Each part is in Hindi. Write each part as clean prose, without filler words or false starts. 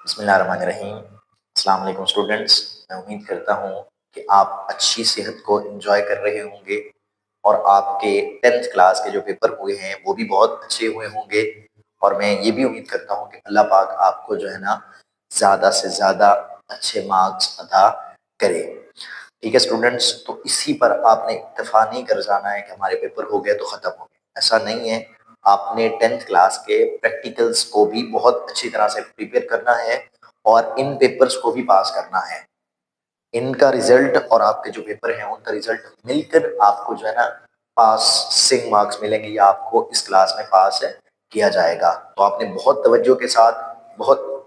बिस्मिल्लाहिर्रहमानिर्रहीम। अस्सलाम वालेकुम स्टूडेंट्स। मैं उम्मीद करता हूँ कि आप अच्छी सेहत को एंजॉय कर रहे होंगे और आपके 10th क्लास के जो पेपर हुए हैं वो भी बहुत अच्छे हुए होंगे। और मैं ये भी उम्मीद करता हूँ कि अल्लाह पाक आपको जो है ना ज़्यादा से ज़्यादा अच्छे मार्क्स अता करे। ठीक है स्टूडेंट्स, तो इसी पर आपने इत्तेफा नहीं कर जाना है कि हमारे पेपर हो गए तो ख़त्म हो गए, ऐसा नहीं है। आपने 10th क्लास के प्रैक्टिकल्स को भी बहुत अच्छी तरह से प्रिपेयर करना है और इन पेपर्स को भी पास करना है। इनका रिजल्ट और आपके जो पेपर हैं उनका रिजल्ट मिलकर आपको जो है ना पासिंग मार्क्स मिलेंगे या आपको इस क्लास में पास किया जाएगा। तो आपने बहुत तवज्जो के साथ, बहुत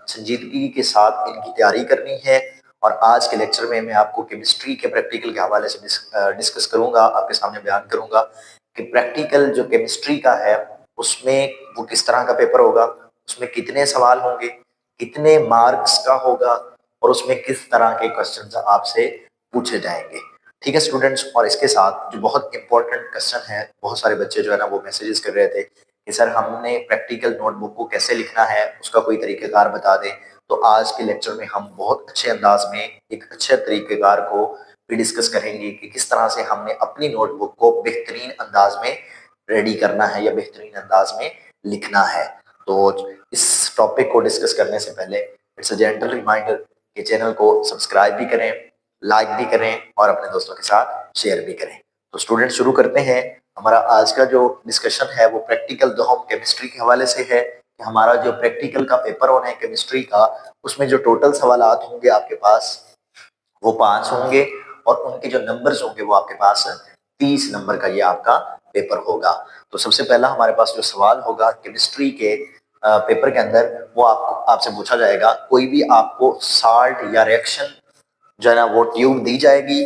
संजीदगी के साथ इनकी तैयारी करनी है। और आज के लेक्चर में मैं आपको केमिस्ट्री के प्रैक्टिकल के हवाले से डिस्कस करूंगा, आपके सामने बयान करूंगा कि प्रैक्टिकल जो केमिस्ट्री का है उसमें वो किस तरह का पेपर होगा, उसमें कितने सवाल होंगे, कितने मार्क्स का होगा और उसमें किस तरह के क्वेश्चन आपसे पूछे जाएंगे। ठीक है स्टूडेंट्स, और इसके साथ जो बहुत इंपॉर्टेंट क्वेश्चन है, बहुत सारे बच्चे जो है ना वो मैसेजेस कर रहे थे कि सर हमने प्रैक्टिकल नोटबुक को कैसे लिखना है, उसका कोई तरीकेकार बता दें। तो आज के लेक्चर में हम बहुत अच्छे अंदाज में एक अच्छे तरीकेकार को भी डिस्कस करेंगे कि किस तरह से हमने अपनी नोटबुक को बेहतरीन अंदाज में रेडी करना है या बेहतरीन अंदाज में लिखना है। तो इस टॉपिक को डिस्कस करने से पहले इट्स अ जेंटल रिमाइंडर कि चैनल को सब्सक्राइब भी करें, लाइक भी करें और अपने दोस्तों के साथ शेयर भी करें। तो स्टूडेंट शुरू करते हैं। हमारा आज का जो डिस्कशन है वो प्रैक्टिकल दो हम केमिस्ट्री के हवाले से है कि हमारा जो प्रैक्टिकल का पेपर होना है केमिस्ट्री का, उसमें जो टोटल सवालात होंगे आपके पास वो 5 होंगे और उनके जो नंबर्स होंगे वो आपके पास 30 नंबर का ये आपका पेपर होगा। तो सबसे पहला हमारे पास जो सवाल होगा केमिस्ट्री के पेपर के अंदर, वो आपको आपसे पूछा जाएगा कोई भी आपको साल्ट या रिएक्शन जो है ना वो ट्यूब दी जाएगी,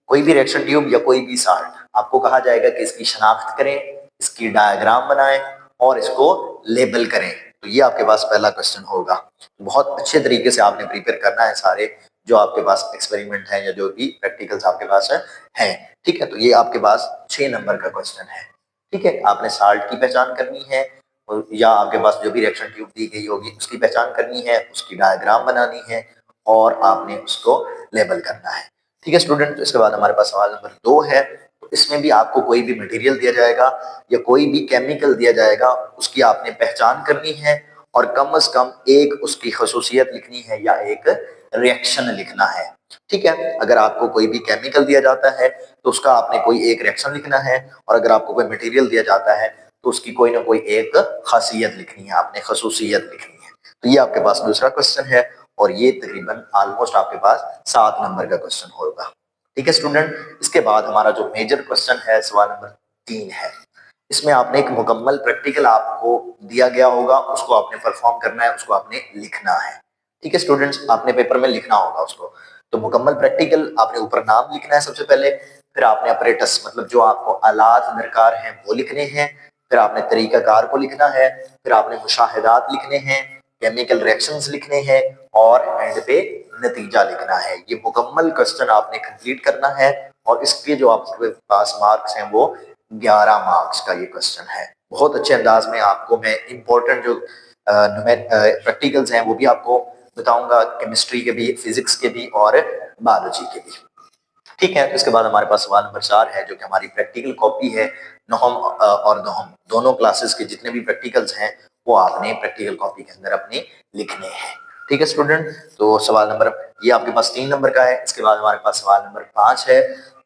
कोई भी रिएक्शन ट्यूब या कोई भी साल्ट, आपको कहा जाएगा कि इसकी शनाख्त करें, इसकी डायग्राम बनाएं और इसको लेबल करें। तो ये आपके पास पहला क्वेश्चन होगा। बहुत अच्छे तरीके से आपने प्रिपेयर करना है सारे जो आपके पास एक्सपेरिमेंट है या जो भी प्रैक्टिकल्स आपके पास है। ठीक है, तो ये आपके पास 6 नंबर का क्वेश्चन है। ठीक है, आपने साल्ट की पहचान करनी है या आपके पास जो भी रिएक्शन ट्यूब दी गई होगी उसकी पहचान करनी है, उसकी डायग्राम बनानी है और आपने उसको लेबल करना है। ठीक है स्टूडेंट, तो इसके बाद हमारे पास सवाल नंबर 2 है। तो इसमें भी आपको कोई भी मटेरियल दिया जाएगा या कोई भी केमिकल दिया जाएगा, उसकी आपने पहचान करनी है और कम से कम एक उसकी खसूसियत लिखनी है या एक रिएक्शन लिखना है। ठीक है, अगर आपको कोई भी केमिकल दिया जाता है तो उसका आपने कोई एक रिएक्शन लिखना है और अगर आपको कोई मटेरियल दिया जाता है तो उसकी कोई ना कोई एक खासियत लिखनी है, आपने खसूसियत लिखनी है। तो ये आपके पास दूसरा क्वेश्चन है और ये तकरीबन ऑलमोस्ट आपके पास 7 नंबर का क्वेश्चन होगा। ठीक है स्टूडेंट, इसके बाद हमारा जो मेजर क्वेश्चन है सवाल नंबर 3 है। इसमें आपने एक मुकम्मल प्रैक्टिकल आपको दिया गया होगा, उसको आपने परफॉर्म करना है, उसको आपने लिखना है। ठीक है स्टूडेंट्स, आपने पेपर में लिखना होगा उसको। तो मुकम्मल प्रैक्टिकल आपने ऊपर नाम लिखना है सबसे पहले, फिर आपने अपरेटस मतलब जो आपको आलात दरकार हैं वो लिखने हैं, फिर आपने तरीकाकार को लिखना है, फिर आपने मुशाहिदात लिखने हैं, केमिकल रिएक्शंस लिखने हैं और एंड पे नतीजा लिखना है। ये मुकम्मल क्वेश्चन आपने कंप्लीट करना है और इसके जो आपके पास मार्क्स हैं वो 11 मार्क्स का ये क्वेश्चन है। बहुत अच्छे अंदाज में आपको मैं इंपॉर्टेंट जो प्रैक्टिकल्स हैं वो भी आपको बताऊंगा, केमिस्ट्री के भी, फिजिक्स के भी और बायोलॉजी के भी। ठीक है, तो इसके बाद हमारे पास सवाल नंबर 4 है जो कि हमारी प्रैक्टिकल कॉपी है। नहम और दहम दोनों क्लासेस के जितने भी प्रैक्टिकल्स हैं वो आपने प्रैक्टिकल कॉपी के अंदर अपने लिखने हैं। ठीक है स्टूडेंट, तो सवाल नंबर ये आपके पास 3 नंबर का है। इसके बाद हमारे पास सवाल नंबर 5 है।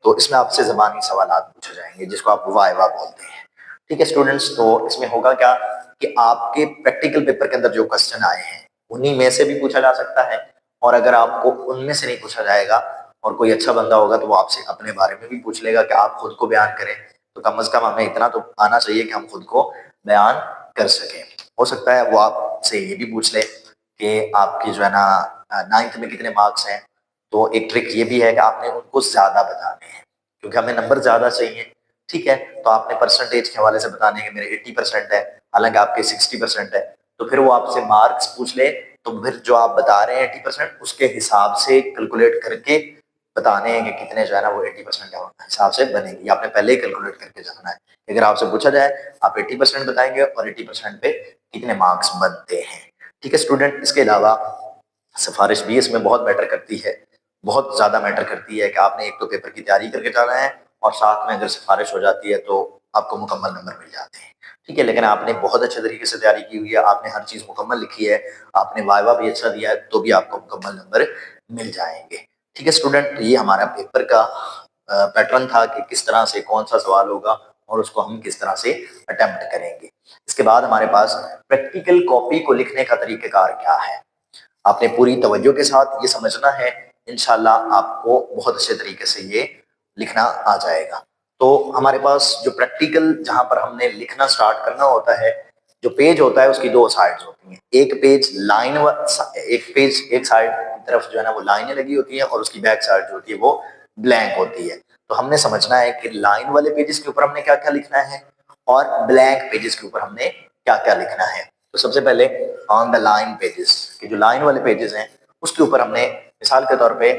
तो इसमें आपसे ज़बानी सवालात पूछे जाएंगे जिसको आप वाइवा बोलते हैं। ठीक है स्टूडेंट्स, तो इसमें होगा क्या कि आपके प्रैक्टिकल पेपर के अंदर जो क्वेश्चन आए हैं उन्हीं में से भी पूछा जा सकता है और अगर आपको उनमें से नहीं पूछा जाएगा और कोई अच्छा बंदा होगा तो वो आपसे अपने बारे में भी पूछ लेगा कि आप खुद को बयान करें। तो कम से कम हमें इतना तो आना चाहिए कि हम खुद को बयान कर सकें। हो सकता है वो आपसे ये भी पूछ ले कि आपकी जो है ना 9th में कितने मार्क्स हैं। तो एक ट्रिक ये भी है कि आपने उनको ज्यादा बताने हैं क्योंकि हमें नंबर ज्यादा चाहिए। ठीक है, तो आपने परसेंटेज के हवाले से बताने के मेरे 80% है, हालांकि आपके 60% है। तो फिर वो आपसे मार्क्स पूछ ले तो फिर जो आप बता रहे हैं 80% उसके हिसाब से कैलकुलेट करके बताने हैं कि कितने जो है ना वो 80% हिसाब से बनेगी। आपने पहले ही कैलकुलेट करके जाना है। अगर आपसे पूछा जाए आप 80% बताएंगे और 80% पे कितने मार्क्स बनते हैं। ठीक है स्टूडेंट, इसके अलावा सिफारिश भी इसमें बहुत मैटर करती है, बहुत ज़्यादा मैटर करती है कि आपने एक तो पेपर की तैयारी करके जाना है और साथ में अगर सिफारिश हो जाती है तो आपको मुकम्मल नंबर मिल जाते हैं। ठीक है, लेकिन आपने बहुत अच्छे तरीके से तैयारी की हुई है, आपने हर चीज़ मुकम्मल लिखी है, आपने वाइवा भी अच्छा दिया है, तो भी आपको मुकम्मल नंबर मिल जाएंगे। ठीक है स्टूडेंट, ये हमारा पेपर का पैटर्न था कि किस तरह से कौन सा सवाल होगा और उसको हम किस तरह से अटेम्प्ट करेंगे। इसके बाद हमारे पास प्रैक्टिकल कॉपी को लिखने का तरीक़ेकार क्या है, आपने पूरी तवज्जो के साथ ये समझना है, इंशाल्लाह आपको बहुत अच्छे तरीके से ये लिखना आ जाएगा। तो हमारे पास जो प्रैक्टिकल जहां पर हमने लिखना स्टार्ट करना होता है, जो पेज होता है उसकी दो साइड्स होती हैं, एक पेज लाइन एक पेज एक साइड की तरफ जो है ना वो लाइनें लगी होती हैं और उसकी बैक साइड जो होती है वो ब्लैंक होती है। तो हमने समझना है कि लाइन वाले पेजेस के ऊपर हमने क्या क्या लिखना है और ब्लैंक पेजेस के ऊपर हमने क्या क्या लिखना है। तो सबसे पहले ऑन द लाइन पेजेस, कि जो लाइन वाले पेजेस हैं उसके ऊपर हमने मिसाल के तौर पे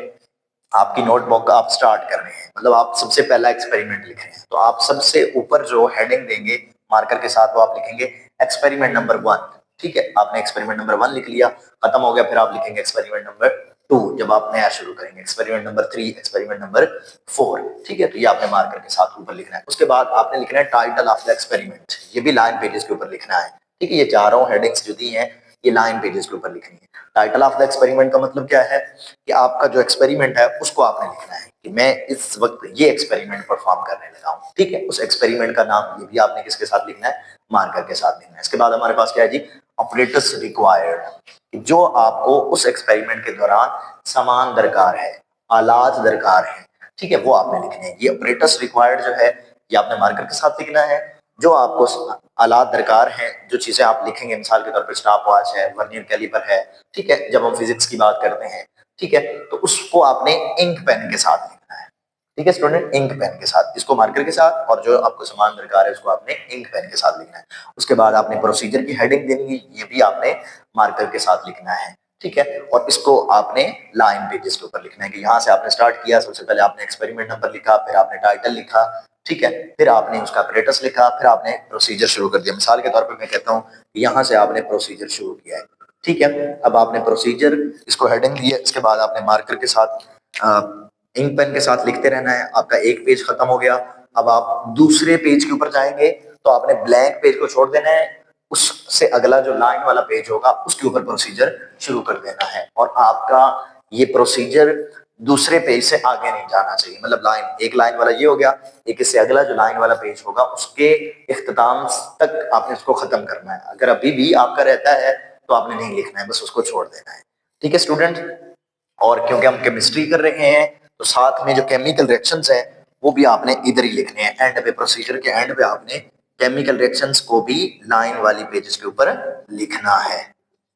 आपकी नोटबुक आप स्टार्ट कर रहे हैं, मतलब आप सबसे पहला एक्सपेरिमेंट लिख रहे हैं, तो आप सबसे ऊपर जो हेडिंग देंगे मार्कर के साथ वो आप लिखेंगे एक्सपेरिमेंट नंबर 1। ठीक है, आपने एक्सपेरिमेंट नंबर 1 लिख लिया, खत्म हो गया, फिर आप लिखेंगे एक्सपेरिमेंट नंबर 2 जब आप नया शुरू करेंगे, एक्सपेरिमेंट नंबर 3, एक्सपेरिमेंट नंबर 4। ठीक है, तो ये आपने मार्कर के साथ ऊपर लिखना है। उसके बाद आपने लिखना है टाइटल ऑफ द एक्सपेरिमेंट, ये भी लाइन पेजेस के ऊपर लिखना है। ठीक है, ये चारों हेडिंग्स जो दी हैं ये लाइन पेजेस के ऊपर लिखनी है। टाइटल ऑफ द एक्सपेरिमेंट का मतलब क्या है कि आपका जो एक्सपेरिमेंट है उसको आपने लिखना है कि मैं इस वक्त ये एक्सपेरिमेंट परफॉर्म करने लगा हूँ। ठीक है, उस एक्सपेरिमेंट का नाम ये भी आपने किसके साथ लिखना है, मार्कर के साथ लिखना है। इसके बाद हमारे पास क्या है जी, ऑपरेटर्स रिक्वायर्ड, जो आपको उस एक्सपेरिमेंट के दौरान सामान दरकार है, आलात दरकार है, ठीक है, वो आपने लिखने हैं। ये ऑपरेटर्स रिक्वायर्ड जो है ये आपने मार्कर के साथ लिखना है। जो आपको आलात दरकार हैं, जो चीजें आप लिखेंगे, मिसाल के तौर पर स्टॉप वॉच है, वर्नियर कैलिपर है, ठीक है, जब हम फिजिक्स की बात करते हैं, ठीक है, तो उसको आपने इंक पेन के साथ लिखना है। ठीक है स्टूडेंट, इंक पेन के साथ, इसको मार्कर के साथ, और जो आपको सामान दरकार है उसको आपने इंक पेन के साथ लिखना है। उसके बाद आपने प्रोसीजर की हेडिंग देनी है, ये भी आपने मार्कर के साथ लिखना है। ठीक है, और इसको आपने लाइन पेजेस के ऊपर लिखना है कि यहाँ से आपने स्टार्ट किया, सबसे पहले आपने एक्सपेरिमेंट नंबर लिखा, फिर आपने टाइटल लिखा, ठीक है, फिर आपने उसका ऑपरेटर्स लिखा, फिर आपने प्रोसीजर शुरू कर दिया। मिसाल के तौर पे मैं कहता हूँ यहाँ से आपने प्रोसीजर शुरू किया है। ठीक है, अब आपने प्रोसीजर इसको हेडिंग दी है, इसके बाद आपने मार्कर के साथ इंक पेन के साथ लिखते रहना है। आपका एक पेज खत्म हो गया, अब आप दूसरे पेज के ऊपर जाएंगे तो आपने ब्लैंक पेज को छोड़ देना है, उससे अगला जो लाइन वाला पेज होगा उसके ऊपर प्रोसीजर शुरू कर देना है, और आपका ये प्रोसीजर दूसरे पेज से आगे नहीं जाना चाहिए। मतलब लाइन, एक लाइन वाला ये हो गया, एक इससे अगला जो लाइन वाला पेज होगा उसके इख्तिताम तक आपने उसको खत्म करना है। अगर अभी भी आपका रहता है तो आपने नहीं लिखना है, बस उसको छोड़ देना है। ठीक है स्टूडेंट, और क्योंकि हम केमिस्ट्री कर रहे हैं तो साथ में जो केमिकल रिएक्शंस हैं वो भी आपने इधर ही लिखने हैं, एंड पे, प्रोसीजर के एंड पे आपने केमिकल रिएक्शंस को भी लाइन वाली पेजेस के ऊपर लिखना है।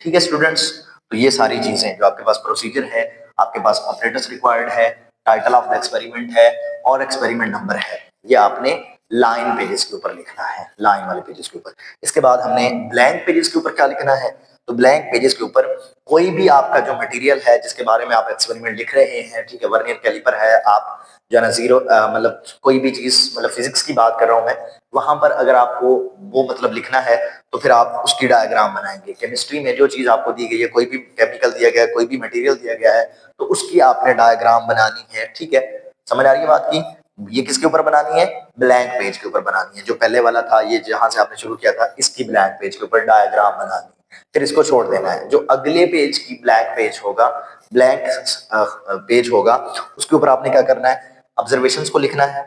ठीक है स्टूडेंट्स, तो ये सारी चीजें जो आपके पास प्रोसीजर है, आपके पास ऑपरेटर्स रिक्वायर्ड है, टाइटल ऑफ द एक्सपेरिमेंट है और एक्सपेरिमेंट नंबर है, ये आपने लाइन पेजेस के ऊपर लिखना है, लाइन वाले पेजेस के ऊपर। इसके बाद हमने ब्लैंक पेजेस के ऊपर क्या लिखना है, तो ब्लैंक पेजेस के ऊपर कोई भी आपका जो मटेरियल है जिसके बारे में आप एक्सपेरिमेंट लिख रहे हैं, ठीक है, वर्नियर कैलिपर है, आप जो है ना जीरो मतलब कोई भी चीज, मतलब फिजिक्स की बात कर रहा हूं मैं, वहां पर अगर आपको वो मतलब लिखना है तो फिर आप उसकी डायग्राम बनाएंगे। केमिस्ट्री में जो चीज आपको दी गई है, कोई भी केमिकल दिया गया है, कोई भी मटेरियल दिया गया है, तो उसकी आपने डायग्राम बनानी है। ठीक है, समझ आ रही है बात की, ये किसके ऊपर बनानी है, ब्लैंक पेज के ऊपर बनानी है। जो पहले वाला था, ये जहां से आपने शुरू किया था, इसकी ब्लैंक पेज के ऊपर डायग्राम बनानी है, फिर इसको छोड़ देना है। जो अगले पेज की ब्लैंक पेज होगा, ब्लैंक पेज होगा, उसके ऊपर आपने क्या करना है, ऑब्जर्वेशंस को लिखना है,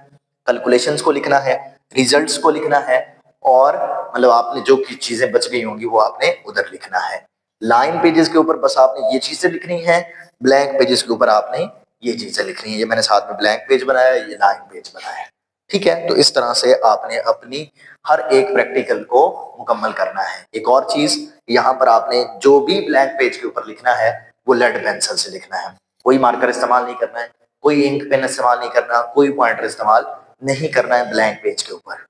कैलकुलेशंस को लिखना है, रिजल्ट्स को लिखना है, और मतलब आपने जो की चीजें बच गई होंगी वो आपने उधर लिखना है। लाइन पेजेस के ऊपर बस आपने ये चीजें लिखनी है, ब्लैंक पेजेस के ऊपर आपने ये चीजें लिखनी है। ये मैंने साथ में ब्लैंक पेज बनाया, ये लाइन पेज बनाया। ठीक है, तो इस तरह से आपने अपनी हर एक प्रैक्टिकल को मुकम्मल करना है। एक और चीज, यहाँ पर आपने जो भी ब्लैंक पेज के ऊपर लिखना है वो लेड पेंसिल से लिखना है, कोई मार्कर इस्तेमाल नहीं करना है, कोई इंक पेन इस्तेमाल नहीं करना, कोई पॉइंटर इस्तेमाल नहीं करना है ब्लैंक पेज के ऊपर।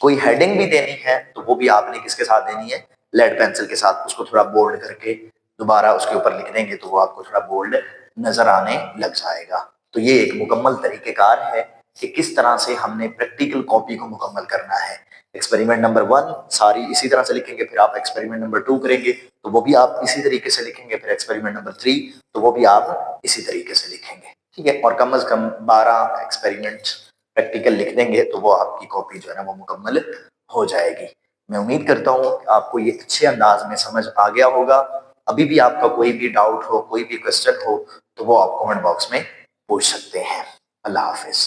कोई हेडिंग भी देनी है तो वो भी आपने किसके साथ देनी है, लेड पेंसिल के साथ। उसको थोड़ा बोल्ड करके दोबारा उसके ऊपर लिख देंगे तो वो आपको थोड़ा बोल्ड नजर आने लग जाएगा। तो ये एक मुकम्मल तरीकेकार है कि किस तरह से हमने प्रैक्टिकल कॉपी को मुकम्मल करना है। एक्सपेरिमेंट नंबर 1 सारी इसी तरह से लिखेंगे, फिर आप एक्सपेरिमेंट नंबर 2 करेंगे तो वो भी आप इसी तरीके से लिखेंगे, फिर एक्सपेरिमेंट नंबर 3 तो वो भी आप इसी तरीके से लिखेंगे, ठीक है। और कम से कम 12 एक्सपेरिमेंट प्रैक्टिकल लिख देंगे तो वो आपकी कॉपी जो है ना वो मुकम्मल हो जाएगी। मैं उम्मीद करता हूँ कि आपको ये अच्छे अंदाज में समझ आ गया होगा। अभी भी आपका कोई भी डाउट हो, कोई भी क्वेश्चन हो तो वो आप कमेंट बॉक्स में पूछ सकते हैं। अल्लाह हाफिज।